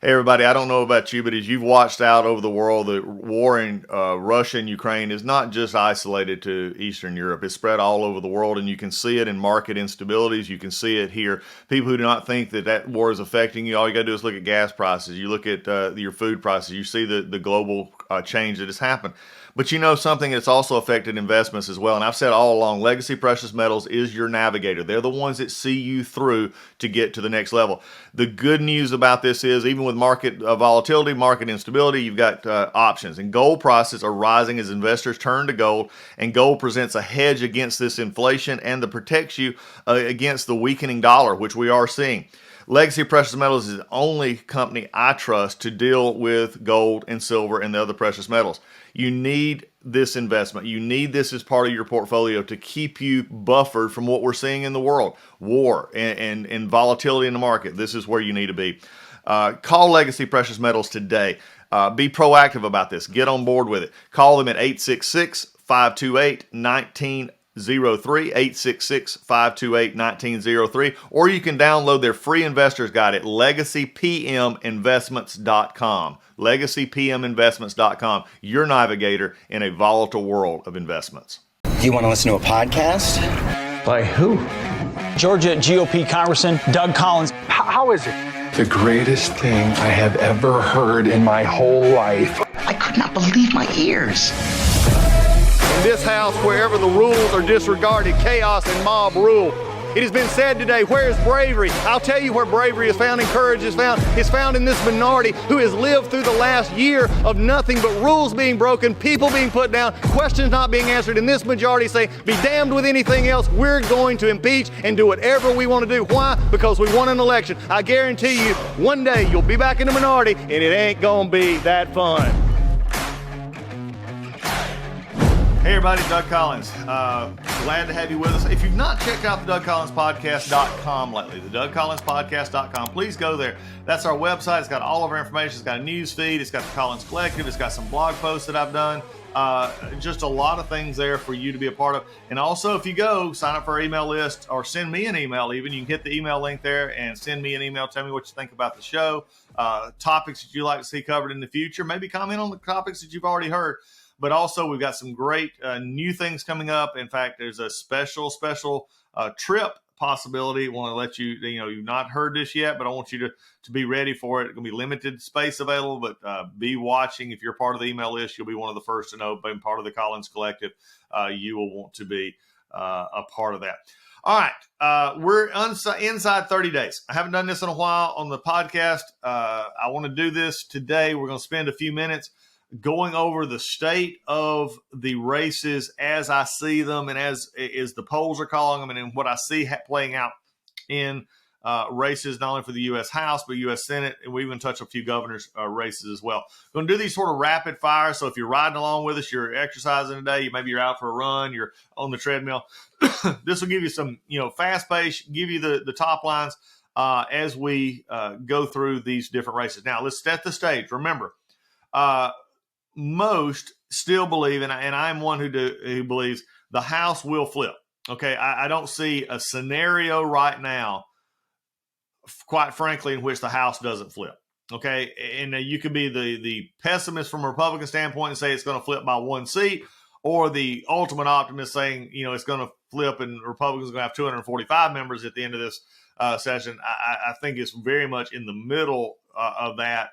Hey everybody, I don't know about you, but as you've watched out over the world, the war in Russia and Ukraine is not just isolated to Eastern Europe. It's spread all over the world, and you can see it in market instabilities. You can see it here. People who do not think that that war is affecting you, all you got to do is look at gas prices. You look at your food prices. You see the global change that has happened. But you know something that's also affected investments as well. And I've said all along, Legacy Precious Metals is your navigator. They're the ones that see you through to get to the next level. The good news about this is, even with market volatility, market instability, you've got options. And gold prices are rising as investors turn to gold. And gold presents a hedge against this inflation and that protects you against the weakening dollar, which we are seeing. Legacy Precious Metals is the only company I trust to deal with gold and silver and the other precious metals. You need this investment. You need this as part of your portfolio to keep you buffered from what we're seeing in the world, war and volatility in the market. This is where you need to be. Call Legacy Precious Metals today. Be proactive about this. Get on board with it. Call them at 866-528-1903, 866-528-1903, or you can download their free investor's guide at legacypminvestments.com. legacypminvestments.com, your navigator in a volatile world of investments. Do you want to listen to a podcast? By who? Georgia GOP Congressman Doug Collins. How is it? The greatest thing I have ever heard in my whole life. I could not believe my ears. In this house, wherever the rules are disregarded, chaos and mob rule. It has been said today, where is bravery? I'll tell you where bravery is found and courage is found. It's found in this minority who has lived through the last year of nothing but rules being broken, people being put down, questions not being answered, and this majority say, be damned with anything else. We're going to impeach and do whatever we want to do. Why? Because we won an election. I guarantee you, one day you'll be back in the minority and it ain't gonna be that fun. Hey everybody, Doug Collins. Glad to have you with us. If you've not checked out the DougCollinsPodcast.com lately, the DougCollinsPodcast.com, please go there. That's our website. It's got all of our information. It's got a news feed. It's got the Collins Collective. It's got some blog posts that I've done. Just a lot of things there for you to be a part of. And also, if you go sign up for our email list or send me an email even, you can hit the email link there and send me an email. Tell me what you think about the show, topics that you'd like to see covered in the future. Maybe comment on the topics that you've already heard. But also, we've got some great new things coming up. In fact, there's a special trip possibility. I want to let you, you've not heard this yet, but I want you to be ready for it. It's going to be limited space available, but be watching. If you're part of the email list, you'll be one of the first to know. Being part of the Collins Collective, you will want to be a part of that. All right. We're inside 30 days. I haven't done this in a while on the podcast. I want to do this today. We're going to spend a few minutes going over the state of the races as I see them and as the polls are calling them, and in what I see playing out in races, not only for the U.S. House, but U.S. Senate, and we even touch a few governors' races as well. We're going to do these sort of rapid fire, so if you're riding along with us, you're exercising today, maybe you're out for a run, you're on the treadmill, this will give you some, fast pace, give you the top lines as we go through these different races. Now, let's set the stage. Remember, most still believe, and I'm one who believes the House will flip. Okay, I don't see a scenario right now, quite frankly, in which the House doesn't flip. Okay, and you could be the pessimist from a Republican standpoint and say it's going to flip by one seat, or the ultimate optimist saying it's going to flip and Republicans are going to have 245 members at the end of this session. I think it's very much in the middle of that.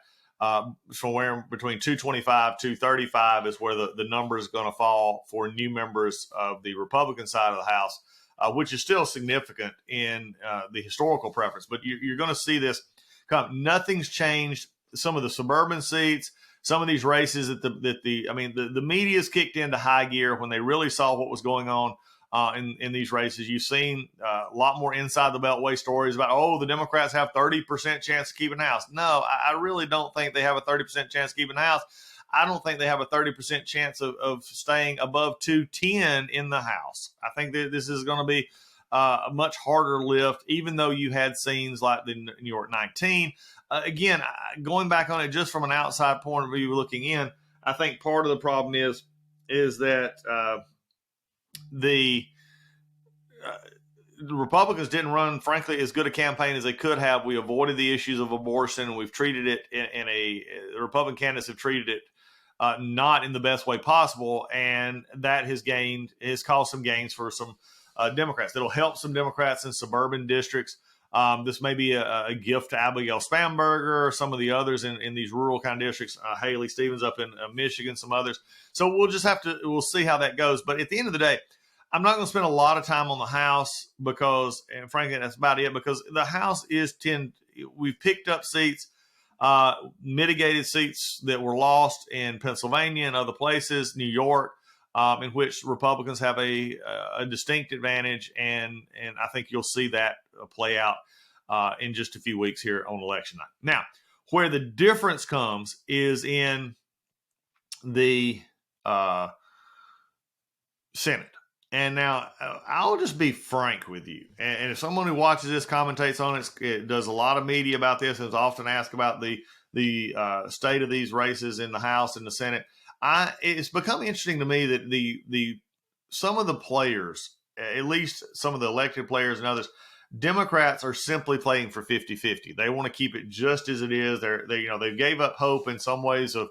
Somewhere between 225, 235 is where the number is going to fall for new members of the Republican side of the House, which is still significant in the historical preference. But you're going to see this come. Nothing's changed. Some of the suburban seats, some of these races the media's kicked into high gear when they really saw what was going on in these races. You've seen a lot more inside the Beltway stories about, the Democrats have 30% chance of keeping the House. No, I really don't think they have a 30% chance of keeping the House. I don't think they have a 30% chance of staying above 210 in the House. I think that this is going to be a much harder lift, even though you had scenes like the New York 19. Again, going back on it just from an outside point of view looking in, I think part of the problem is that the Republicans didn't run, frankly, as good a campaign as they could have. We avoided the issues of abortion. We've treated it the Republican candidates have treated it not in the best way possible, and that has caused some gains for some Democrats. It'll help some Democrats in suburban districts. This may be a gift to Abigail Spanberger or some of the others in these rural kind of districts. Haley Stevens up in Michigan, some others. So we'll see how that goes. But at the end of the day, I'm not going to spend a lot of time on the House because, and frankly, that's about it, because the House we've picked up seats, mitigated seats that were lost in Pennsylvania and other places, New York, in which Republicans have a distinct advantage, and I think you'll see that play out in just a few weeks here on election night. Now, where the difference comes is in the Senate. And now I'll just be frank with you. And if someone who watches this commentates on it does a lot of media about this and is often asked about the state of these races in the House and the Senate, it's become interesting to me that some of the players, at least some of the elected players and others, Democrats are simply playing for 50-50. They want to keep it just as it is. They gave up hope in some ways of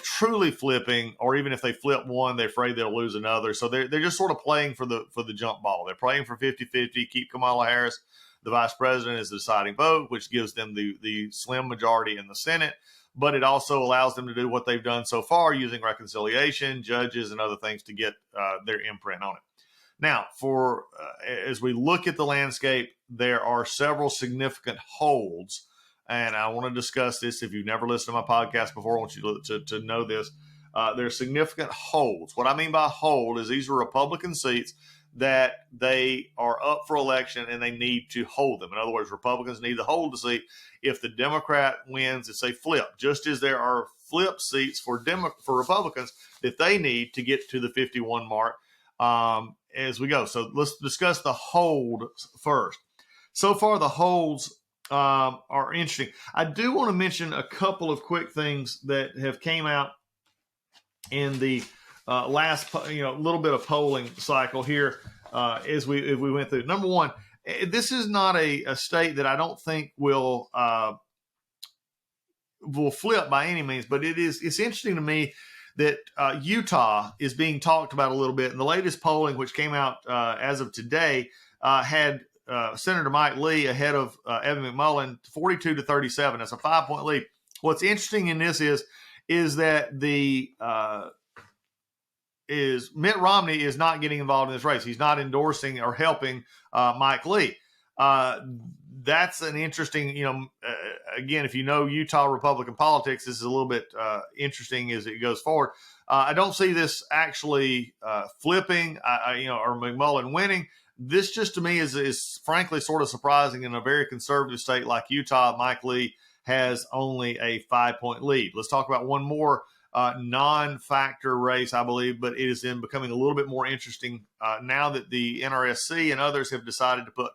truly flipping, or even if they flip one, they're afraid they'll lose another. So they're just sort of playing for the jump ball. They're playing for 50-50, keep Kamala Harris, the vice president, as the deciding vote, which gives them the slim majority in the Senate. But it also allows them to do what they've done so far using reconciliation, judges, and other things to get their imprint on it. Now, as we look at the landscape, there are several significant holds. And I want to discuss this. If you've never listened to my podcast before, I want you to know this. There are significant holds. What I mean by hold is these are Republican seats that they are up for election and they need to hold them. In other words, Republicans need to hold the seat. If the Democrat wins, it's a flip, just as there are flip seats for Republicans that they need to get to the 51 mark as we go. So let's discuss the hold first. So far, the holds are interesting. I do want to mention a couple of quick things that have came out in the last little bit of polling cycle here as we went through. Number one, this is not a state that I don't think will flip by any means, but it's interesting to me that Utah is being talked about a little bit. And the latest polling, which came out as of today, had Senator Mike Lee ahead of Evan McMullin, 42-37. That's a 5-point lead. What's interesting in this is that Mitt Romney is not getting involved in this race. He's not endorsing or helping Mike Lee. That's an interesting, again, if you know Utah Republican politics, this is a little bit interesting as it goes forward. I don't see this actually flipping, or McMullin winning. This just to me is frankly sort of surprising. In a very conservative state like Utah, Mike Lee has only a 5-point lead. Let's talk about one more non-factor race, I believe, but it is becoming a little bit more interesting now that the NRSC and others have decided to put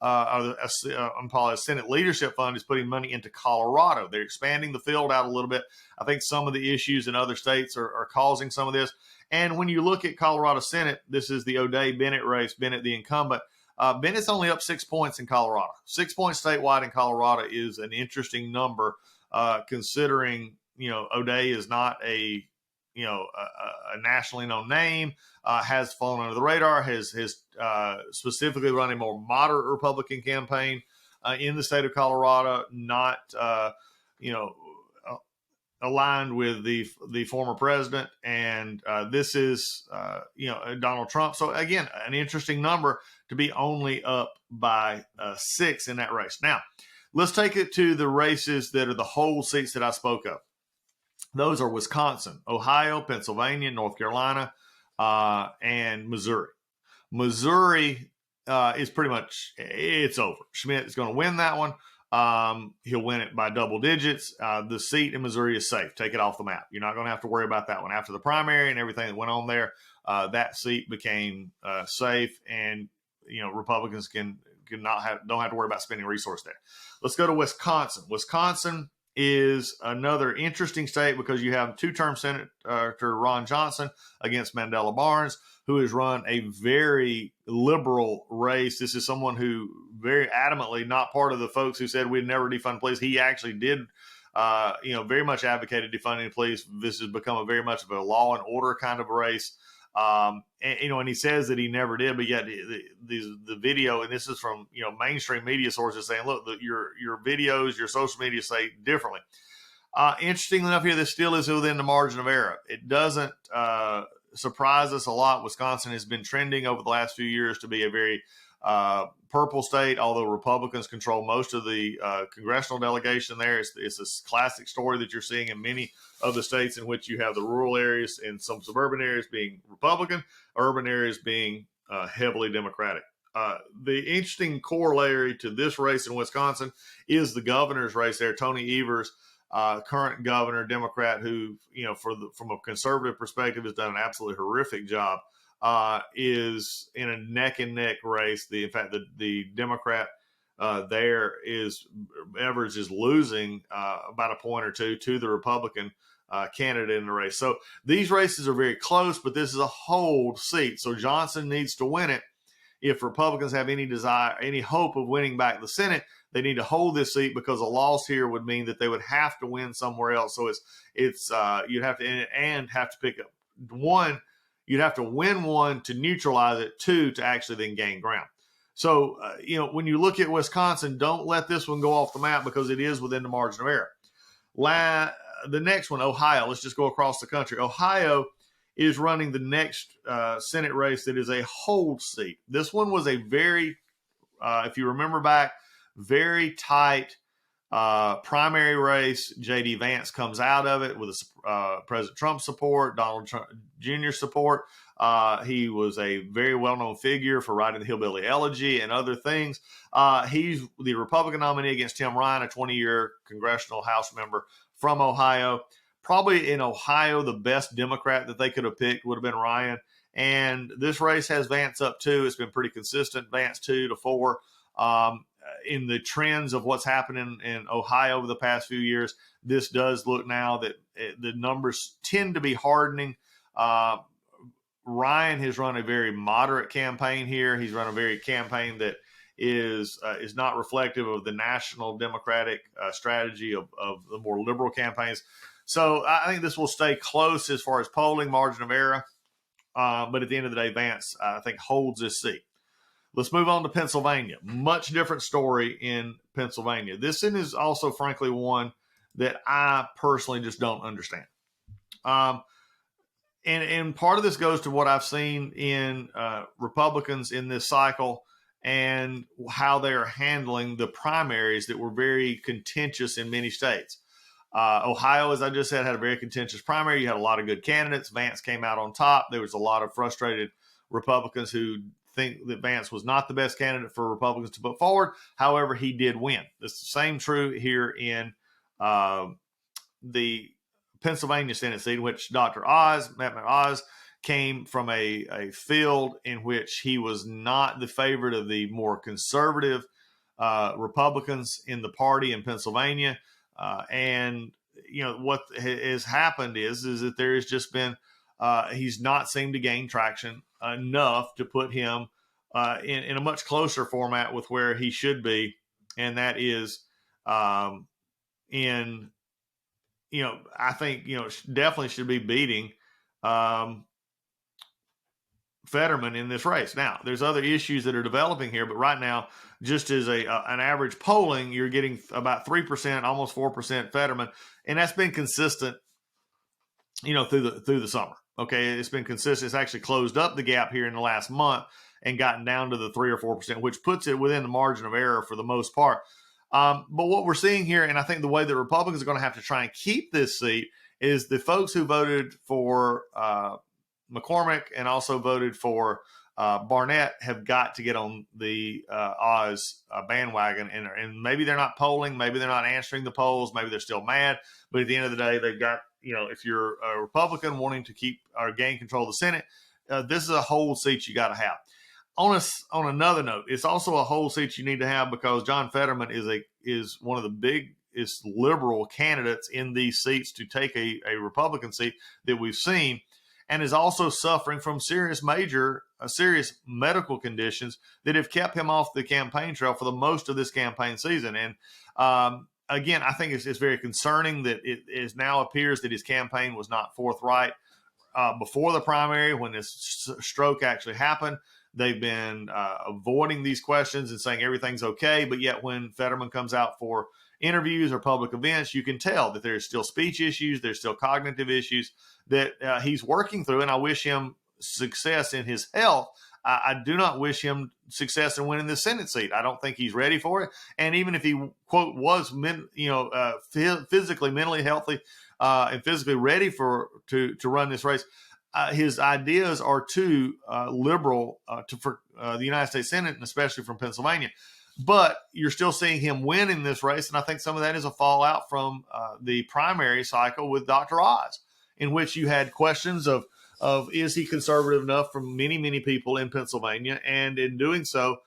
a Senate Leadership Fund is putting money into Colorado. They're expanding the field out a little bit. I think some of the issues in other states are causing some of this. And when you look at Colorado Senate, this is the O'Day-Bennett race, Bennett the incumbent. Bennett's only up 6 points in Colorado. 6 points statewide in Colorado is an interesting number considering, O'Day is not a nationally known name, has fallen under the radar, has specifically run a more moderate Republican campaign in the state of Colorado, not, aligned with the former president. And this is, Donald Trump. So again, an interesting number to be only up by 6 in that race. Now, let's take it to the races that are the whole seats that I spoke of. Those are Wisconsin, Ohio, Pennsylvania, North Carolina, and Missouri. Missouri is pretty much, it's over. Schmidt is going to win that one. He'll win it by double digits. The seat in Missouri is safe. Take it off the map. You're not going to have to worry about that one. After the primary and everything that went on there, that seat became safe, and Republicans don't have to worry about spending resource there. Let's go to Wisconsin. Wisconsin is another interesting state because you have two-term Senator Ron Johnson against Mandela Barnes, who has run a very liberal race. This is someone who very adamantly not part of the folks who said we'd never defund police. He actually did, very much advocated defunding the police. This has become a very much of a law and order kind of race. And he says that he never did, but yet the video, and this is from, mainstream media sources saying, look, your videos, your social media say differently. Interestingly enough here, this still is within the margin of error. It doesn't surprise us a lot. Wisconsin has been trending over the last few years to be a very purple state, although Republicans control most of the congressional delegation there. It's a classic story that you're seeing in many of the states in which you have the rural areas and some suburban areas being Republican, urban areas being heavily Democratic. The interesting corollary to this race in Wisconsin is the governor's race there. Tony Evers, current governor, Democrat, who, from a conservative perspective has done an absolutely horrific job, is in a neck and neck race. In fact, the Democrat there is Evers is losing about a point or two to the Republican candidate in the race. So these races are very close, but this is a hold seat. So Johnson needs to win it. If Republicans have any desire, any hope of winning back the Senate, they need to hold this seat, because a loss here would mean that they would have to win somewhere else. So you'd have to pick up one. You'd have to win one to neutralize it, two to actually then gain ground. So, when you look at Wisconsin, don't let this one go off the map because it is within the margin of error. The next one, Ohio, let's just go across the country. Ohio is running the next Senate race that is a hold seat. This one was a very, if you remember back, very tight primary race. J.D. Vance comes out of it with President Trump support, Donald Trump Jr. support. He was a very well-known figure for writing the Hillbilly Elegy and other things. He's the Republican nominee against Tim Ryan, a 20-year congressional House member from Ohio. Probably in Ohio, the best Democrat that they could have picked would have been Ryan. And this race has Vance up 2. It's been pretty consistent, Vance 2 to 4. In the trends of what's happening in Ohio over the past few years, this does look now that the numbers tend to be hardening. Ryan has run a very moderate campaign here. He's run a very campaign that is not reflective of the national Democratic strategy of the more liberal campaigns. So I think this will stay close as far as polling margin of error. But at the end of the day, Vance, I think, holds this seat. Let's move on to Pennsylvania. Much different story in Pennsylvania. This one is also, frankly, one that I personally just don't understand. And part of this goes to what I've seen in Republicans in this cycle and how they are handling the primaries that were very contentious in many states. Ohio, as I just said, had a very contentious primary. You had a lot of good candidates. Vance came out on top. There was a lot of frustrated Republicans who think that Vance was not the best candidate for Republicans to put forward. However, he did win. It's the same true here in the Pennsylvania Senate seat, in which Dr. Mehmet Oz, came from a field in which he was not the favorite of the more conservative Republicans in the party in Pennsylvania. And what has happened is that there has just been he's not seemed to gain traction enough to put him in a much closer format with where he should be, and that is I think definitely should be beating Fetterman in this race. Now, there's other issues that are developing here, but right now, just as an average polling, you're getting about 3%, almost 4% Fetterman, and that's been consistent, through the summer. Okay, it's been consistent. It's actually closed up the gap here in the last month and gotten down to the 3 or 4%, which puts it within the margin of error for the most part. But what we're seeing here, and I think the way that Republicans are going to have to try and keep this seat, is the folks who voted for McCormick and also voted for Barnett have got to get on the Oz bandwagon. And maybe they're not polling, maybe they're not answering the polls, maybe they're still mad. But at the end of the day, they've got, if you're a Republican wanting to keep or gain control of the Senate, this is a hold seat you got to have. On another note, it's also a hold seat you need to have because John Fetterman is one of the big strongest liberal candidates in these seats to take a Republican seat that we've seen, and is also suffering from serious medical conditions that have kept him off the campaign trail for the most of this campaign season. And again, I think it's very concerning that it now appears that his campaign was not forthright before the primary when this stroke actually happened. They've been avoiding these questions and saying everything's okay, but yet when Fetterman comes out for interviews or public events, you can tell that there's still speech issues, there's still cognitive issues that he's working through, and I wish him success in his health. I do not wish him success in winning the Senate seat. I don't think he's ready for it. And even if he, quote, was physically, mentally healthy and physically ready to run this race, his ideas are too liberal for the United States Senate, and especially from Pennsylvania. But you're still seeing him win in this race, and I think some of that is a fallout from the primary cycle with Dr. Oz, in which you had questions of is he conservative enough from many, many people in Pennsylvania, and in doing so,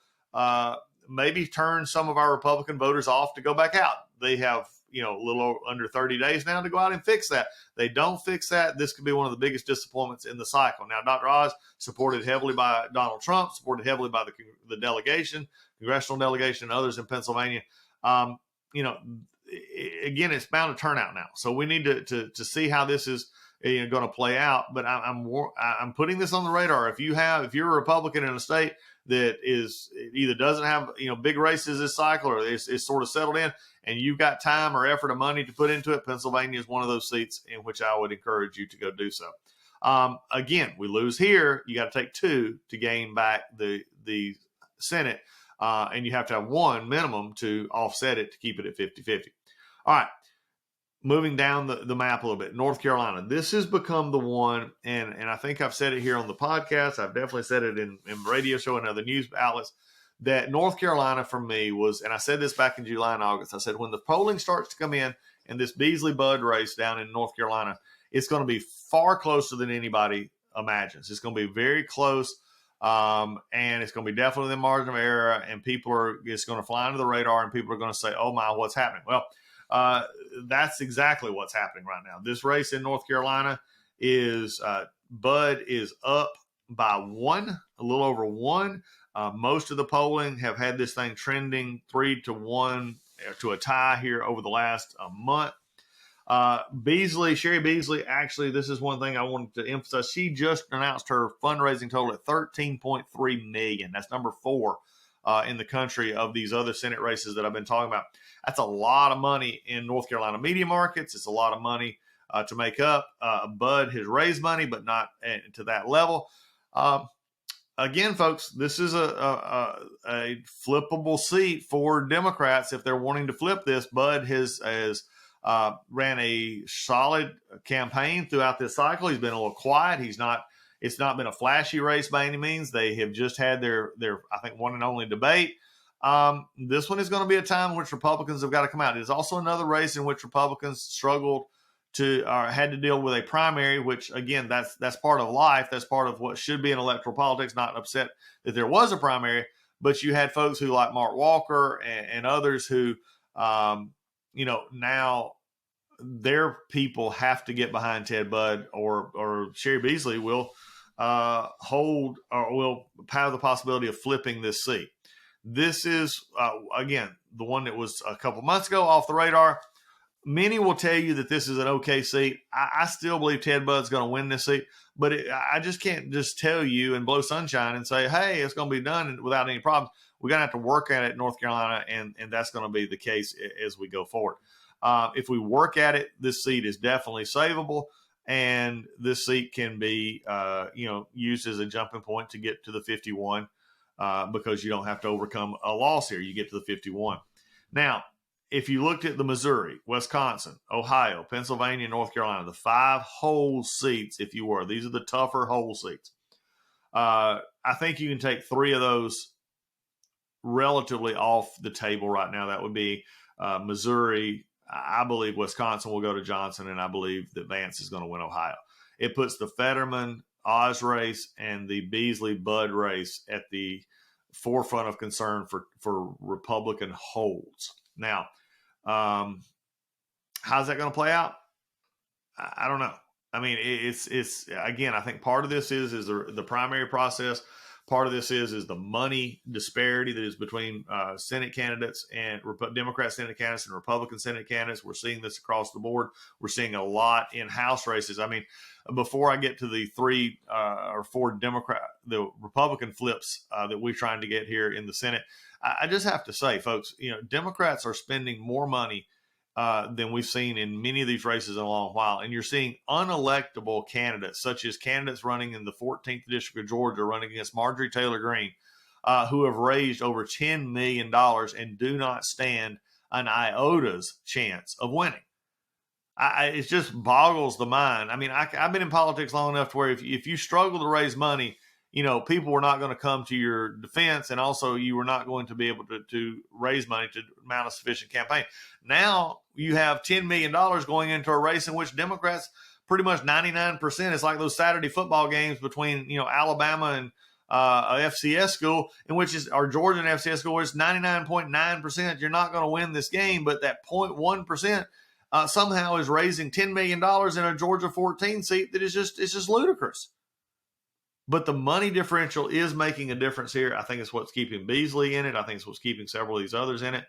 maybe turn some of our Republican voters off to go back out. They have a little under 30 days now to go out and fix that. They don't fix that, this could be one of the biggest disappointments in the cycle. Now, Dr. Oz, supported heavily by Donald Trump, supported heavily by the delegation, congressional delegation, and others in Pennsylvania. Again, it's bound to turn out now. So we need to see how this is going to play out. But I'm putting this on the radar. If you're a Republican in a state that either doesn't have big races this cycle, or is sort of settled in, and you've got time or effort or money to put into it, Pennsylvania is one of those seats in which I would encourage you to go do so. Again, we lose here. You got to take 2 to gain back the Senate, and you have to have 1 minimum to offset it to keep it at 50-50. All right. Moving down the map a little bit, North Carolina. This has become the one, and I think I've said it here on the podcast. I've definitely said it in radio show and other news outlets, that North Carolina for me was, and I said this back in July and August, I said when the polling starts to come in this Beasley-Budd race down in North Carolina, it's going to be far closer than anybody imagines. It's going to be very close, and it's going to be definitely the margin of error, and it's going to fly under the radar, and people are going to say, oh my, what's happening? Well, that's exactly what's happening right now. This race in North Carolina is Budd is up by 1, a little over 1. Most of the polling have had this thing trending 3-1 to a tie here over the last month. Sherry Beasley, actually, this is one thing I wanted to emphasize. She just announced her fundraising total at $13.3 million. That's number 4 in the country of these other Senate races that I've been talking about. That's a lot of money in North Carolina media markets. It's a lot of money to make up. Budd has raised money, but not to that level. Again, folks, this is a flippable seat for Democrats if they're wanting to flip this. Budd has ran a solid campaign throughout this cycle. He's been a little quiet. It's not been a flashy race by any means. They have just had their I think, one and only debate. This one is going to be a time in which Republicans have got to come out. It is also another race in which Republicans struggled had to deal with a primary, which again, that's part of life. That's part of what should be in electoral politics. Not upset that there was a primary, but you had folks who like Mark Walker and others who, now their people have to get behind Ted Budd, or Sherry Beasley will hold or will have the possibility of flipping this seat. This is, again, the one that was a couple months ago off the radar. Many will tell you that this is an okay seat. I still believe Ted Budd's going to win this seat, but I just can't just tell you and blow sunshine and say, hey, it's going to be done without any problems. We're going to have to work at it in North Carolina, and that's going to be the case as we go forward. If we work at it, this seat is definitely savable, and this seat can be, used as a jumping point to get to the 51 because you don't have to overcome a loss here. You get to the 51. Now, if you looked at the Missouri, Wisconsin, Ohio, Pennsylvania, North Carolina, the 5 whole seats, if you were, these are the tougher whole seats. I think you can take 3 of those relatively off the table right now. That would be Missouri. I believe Wisconsin will go to Johnson, and I believe that Vance is going to win Ohio. It puts the Fetterman-Oz race and the Beasley-Budd race at the forefront of concern for Republican holds. Now, How's that going to play out? I don't know. I mean, it's again, I think part of this is the primary process. Part of this is the money disparity that is between Senate candidates and Democrat Senate candidates and Republican Senate candidates. We're seeing this across the board. We're seeing a lot in House races. I mean, before I get to the 3 or 4 the Republican flips that we're trying to get here in the Senate, I just have to say, folks, Democrats are spending more money than we've seen in many of these races in a long while. And you're seeing unelectable candidates, such as candidates running in the 14th District of Georgia, running against Marjorie Taylor Greene, who have raised over $10 million and do not stand an iota chance of winning. It just boggles the mind. I mean, I've been in politics long enough to where if you struggle to raise money, people were not going to come to your defense, and also you were not going to be able to raise money to mount a sufficient campaign. Now you have $10 million going into a race in which Democrats pretty much 99%. It's like those Saturday football games between, Alabama and a FCS school, or Georgia and FCS school, where it's 99.9%. You're not going to win this game, but that 0.1% somehow is raising $10 million in a Georgia 14 seat that is just ludicrous. But the money differential is making a difference here. I think it's what's keeping Beasley in it. I think it's what's keeping several of these others in it.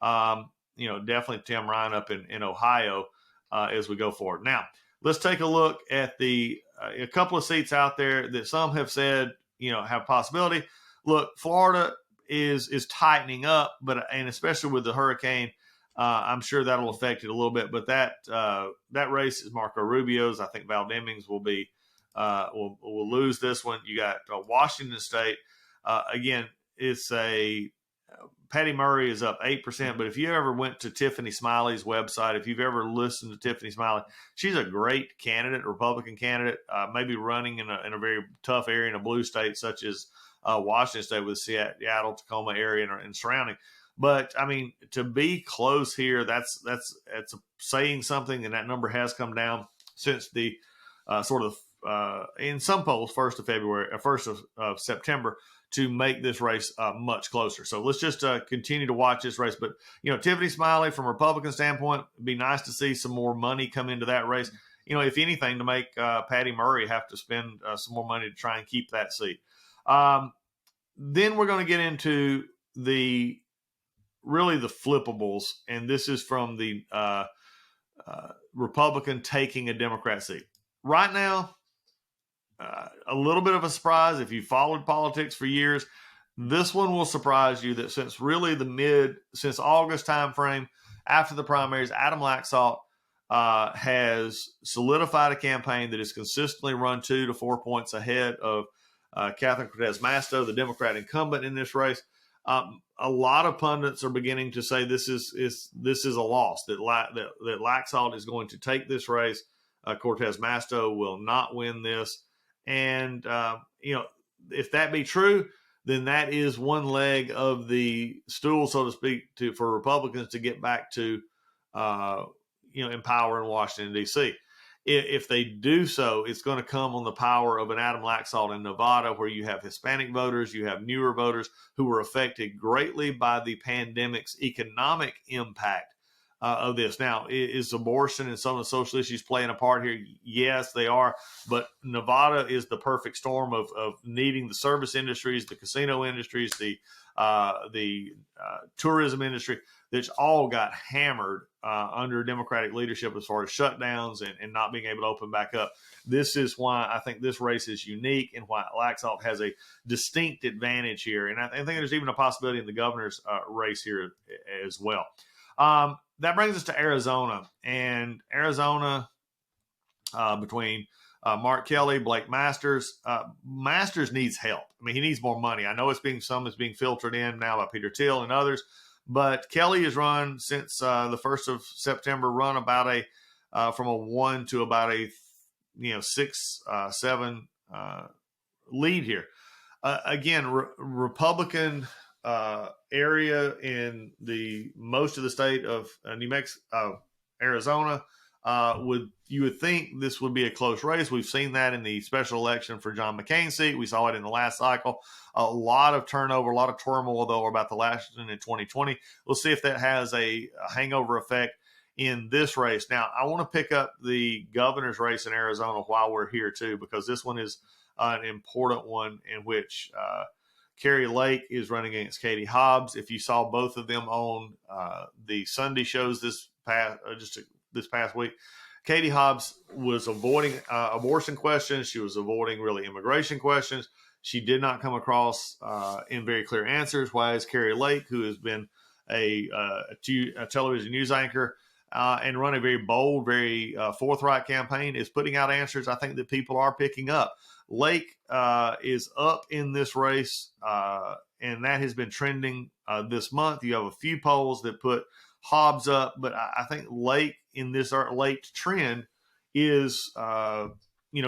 Definitely Tim Ryan up in Ohio as we go forward. Now, let's take a look at a couple of seats out there that some have said, have possibility. Look, Florida is tightening up, and especially with the hurricane, I'm sure that'll affect it a little bit. But that race is Marco Rubio's. I think Val Demings will be. We'll lose this one. You got Washington State. Again, it's Patty Murray is up 8%. But if you ever went to Tiffany Smiley's website, if you've ever listened to Tiffany Smiley, she's a great candidate, Republican candidate, maybe running in a very tough area in a blue state such as Washington State with Seattle, Tacoma area and surrounding. But I mean, to be close here, that's saying something, and that number has come down since the sort of in some polls, 1st of September, to make this race much closer. So let's just continue to watch this race. But, Tiffany Smiley, from a Republican standpoint, it'd be nice to see some more money come into that race. If anything, to make Patty Murray have to spend some more money to try and keep that seat. Then we're going to get into the flippables, and this is from the Republican taking a Democrat seat. Right now, a little bit of a surprise if you followed politics for years. This one will surprise you that since August timeframe after the primaries, Adam Laxalt has solidified a campaign that has consistently run 2 to 4 points ahead of Catherine Cortez Masto, the Democrat incumbent in this race. A lot of pundits are beginning to say this is a loss, that Laxalt is going to take this race. Cortez Masto will not win this. And, if that be true, then that is one leg of the stool, so to speak, for Republicans to get back to, in power in Washington, D.C. If they do so, it's going to come on the power of an Adam Laxalt in Nevada, where you have Hispanic voters, you have newer voters who were affected greatly by the pandemic's economic impact of this. Now, is abortion and some of the social issues playing a part here? Yes, they are. But Nevada is the perfect storm of needing the service industries, the casino industries, the tourism industry, that's all got hammered under Democratic leadership as far as shutdowns and not being able to open back up. This is why I think this race is unique and why Laxalt has a distinct advantage here. And I think there's even a possibility in the governor's race here as well. That brings us to Arizona. And Arizona, between Mark Kelly, Blake Masters. Masters needs help. I mean, he needs more money. I know some is being filtered in now by Peter Thiel and others. But Kelly has run since the 1st of September, run about from a 1 to about a 6-7 lead here. Again, Republican area in the most of the state of Arizona. You would think this would be a close race. We've seen that in the special election for John McCain's seat. We saw it in the last cycle. A lot of turnover, a lot of turmoil, though, about the election in 2020. We'll see if that has a hangover effect in this race. Now, I want to pick up the governor's race in Arizona while we're here too, because this one is an important one in which Kari Lake is running against Katie Hobbs. If you saw both of them on the Sunday shows this past week, Katie Hobbs was avoiding abortion questions. She was avoiding really immigration questions. She did not come across in very clear answers. Whereas Kari Lake, who has been a television news anchor and run a very bold, very forthright campaign, is putting out answers I think that people are picking up. Lake is up in this race, and that has been trending this month. You have a few polls that put Hobbs up, but I think Lake in this late trend is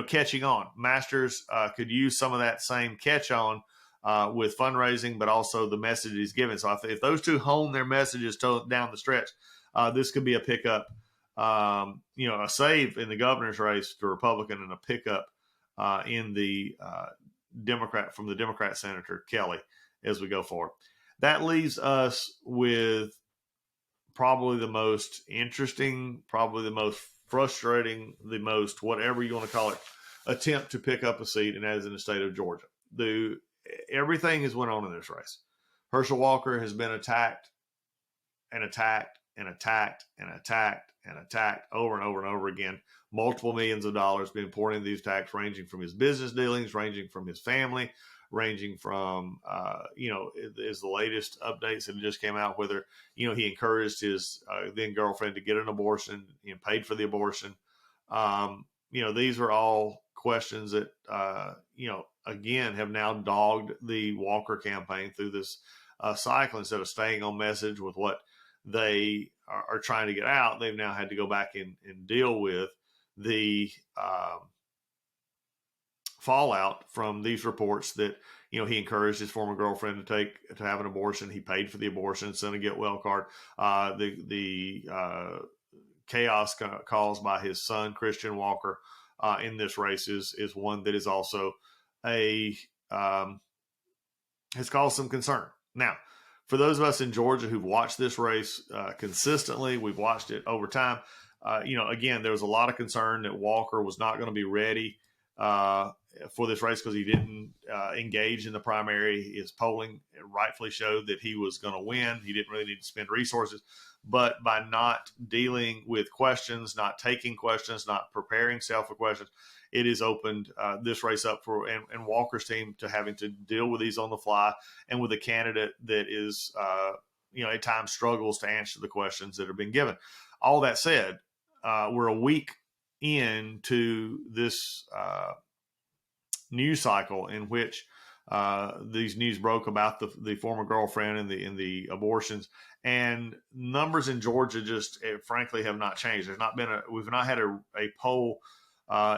catching on. Masters could use some of that same catch on with fundraising, but also the message he's given. So if those two hone their messages down the stretch, this could be a pickup, a save in the governor's race to Republican and a pickup in the Democrat Senator Kelly as we go forward. That leaves us with probably the most interesting, probably the most frustrating, the most whatever you want to call it, attempt to pick up a seat, and that is in the state of Georgia. Everything has went on in this race. Herschel Walker has been attacked and attacked and attacked and attacked and attacked over and over and over again. Multiple millions of dollars being poured into these attacks, ranging from his business dealings, ranging from his family, ranging from, is the latest updates that just came out, whether, he encouraged his then girlfriend to get an abortion and paid for the abortion. These are all questions that, again, have now dogged the Walker campaign through this cycle. Instead of staying on message with what they are trying to get out, they've now had to go back and deal with the fallout from these reports that, he encouraged his former girlfriend to have an abortion. He paid for the abortion, sent a get well card. The chaos caused by his son, Christian Walker, in this race is one that is also has caused some concern. Now, for those of us in Georgia who've watched this race consistently, we've watched it over time. Again, there was a lot of concern that Walker was not going to be ready for this race because he didn't engage in the primary. His polling rightfully showed that he was going to win. He didn't really need to spend resources. But by not dealing with questions, not taking questions, not preparing himself for questions, it has opened this race up for and Walker's team to having to deal with these on the fly, and with a candidate that is, at times struggles to answer the questions that have been given. All that said, we're a week into this news cycle in which these news broke about the former girlfriend and the abortions, and numbers in Georgia just frankly have not changed. We've not had a poll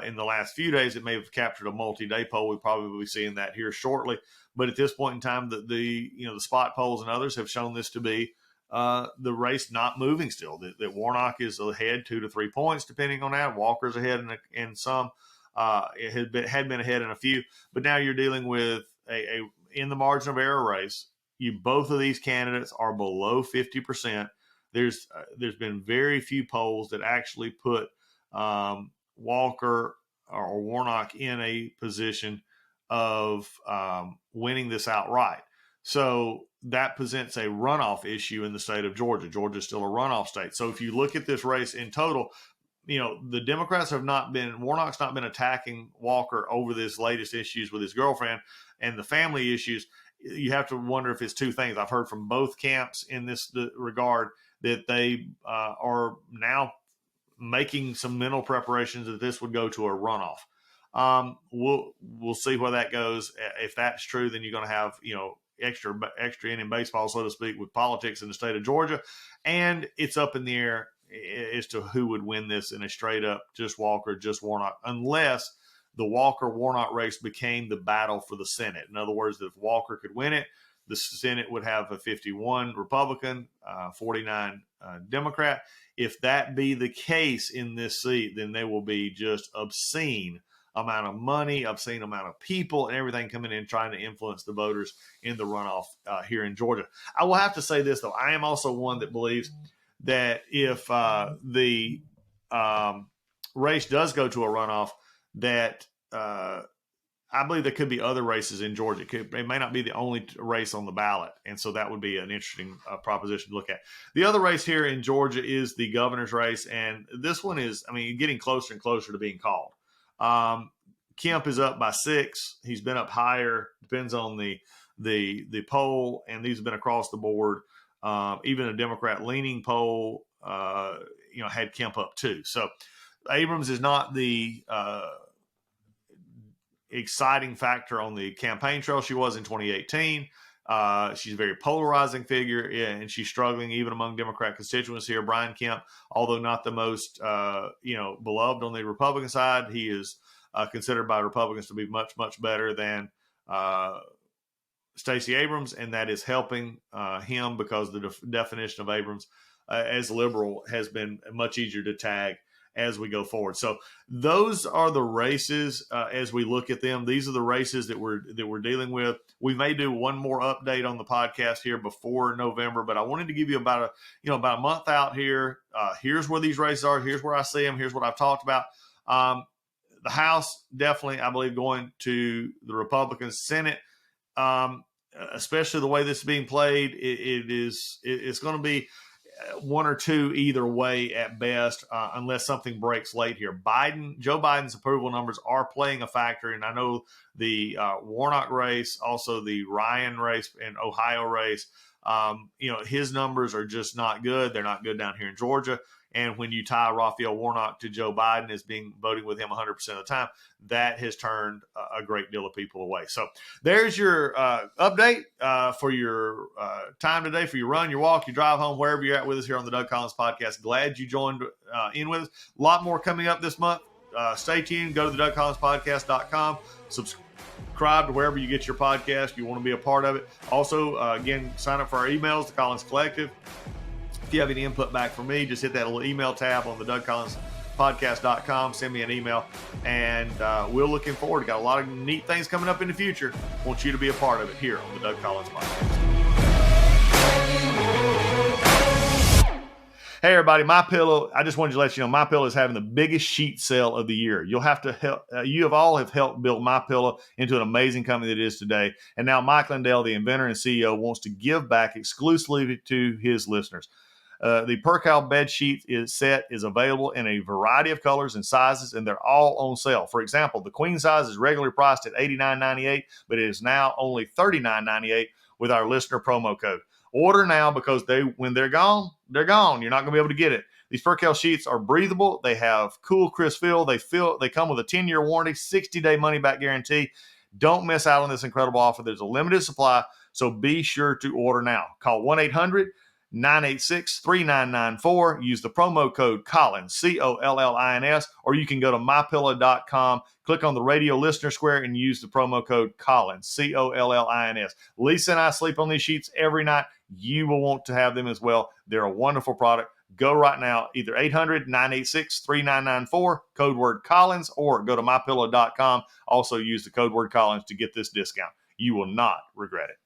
in the last few days. It may have captured a multi-day poll. We'll probably be seeing that here shortly. But at this point in time, the spot polls and others have shown this to be the race not moving still. That Warnock is ahead 2 to 3 points, depending on that. Walker's ahead in some. It had been ahead in a few, but now you're dealing with a in the margin of error race. Both of these candidates are below 50%. There's been very few polls that actually put Walker or Warnock in a position of winning this outright. So that presents a runoff issue in the state of Georgia. Georgia is still a runoff state. So if you look at this race in total, the Democrats Warnock's not been attacking Walker over this latest issues with his girlfriend and the family issues. You have to wonder if it's two things. I've heard from both camps in this regard that they are now making some mental preparations that this would go to a runoff. We'll see where that goes. If that's true, then you're going to have, extra inning baseball, so to speak, with politics in the state of Georgia. And it's up in the air as to who would win this in a straight up just Walker, just Warnock, unless the Walker-Warnock race became the battle for the Senate. In other words, if Walker could win it, the Senate would have a 51 Republican, 49 Democrat. If that be the case in this seat, then there will be just obscene amount of money, obscene amount of people, and everything coming in trying to influence the voters in the runoff here in Georgia. I will have to say this, though. I am also one that believes that if the race does go to a runoff, that I believe there could be other races in Georgia. It may not be the only race on the ballot, and so that would be an interesting proposition to look at. The other race here in Georgia is the governor's race, and this one is, getting closer and closer to being called. Kemp is up by 6. He's been up higher. Depends on the poll, and these have been across the board. Even a Democrat-leaning poll, had Kemp up too. So Abrams is not the exciting factor on the campaign trail she was in 2018. She's a very polarizing figure, and she's struggling even among Democrat constituents here. Brian Kemp, although not the most beloved on the Republican side, he is considered by Republicans to be much, much better than Stacey Abrams, and that is helping him because the definition of Abrams as liberal has been much easier to tag as we go forward. So those are the races as we look at them. These are the races that we're dealing with. We may do one more update on the podcast here before November, but I wanted to give you about a month out here. Here's where these races are. Here's where I see them. Here's what I've talked about. The House definitely, I believe, going to the Republicans. Senate, especially the way this is being played, it's going to be one or two either way at best, unless something breaks late here. Joe Biden's approval numbers are playing a factor, and I know the Warnock race, also the Ryan race and Ohio race, his numbers are just not good. They're not good down here in Georgia. And when you tie Raphael Warnock to Joe Biden as being voting with him 100% of the time, that has turned a great deal of people away. So there's your update for your time today, for your run, your walk, your drive home, wherever you're at with us here on the Doug Collins Podcast. Glad you joined in with us. A lot more coming up this month. Stay tuned. Go to the DougCollinsPodcast.com. Subscribe to wherever you get your podcast. You want to be a part of it. Also, again, sign up for our emails, the Collins Collective. If you have any input back from me, just hit that little email tab on the DougCollinsPodcast.com. Send me an email, and we're looking forward. Got a lot of neat things coming up in the future. Want you to be a part of it here on the Doug Collins Podcast. Hey everybody, MyPillow. I just wanted to let you know MyPillow is having the biggest sheet sale of the year. You'll have to help. You have all helped build MyPillow into an amazing company that it is today. And now Mike Lindell, the inventor and CEO, wants to give back exclusively to his listeners. The Percale bed sheet set is available in a variety of colors and sizes, and they're all on sale. For example, the queen size is regularly priced at $89.98, but it is now only $39.98 with our listener promo code. Order now because when they're gone, they're gone. You're not going to be able to get it. These Percale sheets are breathable. They have cool, crisp feel. They come with a 10-year warranty, 60-day money-back guarantee. Don't miss out on this incredible offer. There's a limited supply, so be sure to order now. Call 1-800-986-3994. Use the promo code Collins, COLLINS, or you can go to MyPillow.com, click on the radio listener square, and use the promo code Collins, COLLINS. Lisa and I sleep on these sheets every night. You will want to have them as well. They're a wonderful product. Go right now, either 800-986-3994, code word Collins, or go to MyPillow.com. Also use the code word Collins to get this discount. You will not regret it.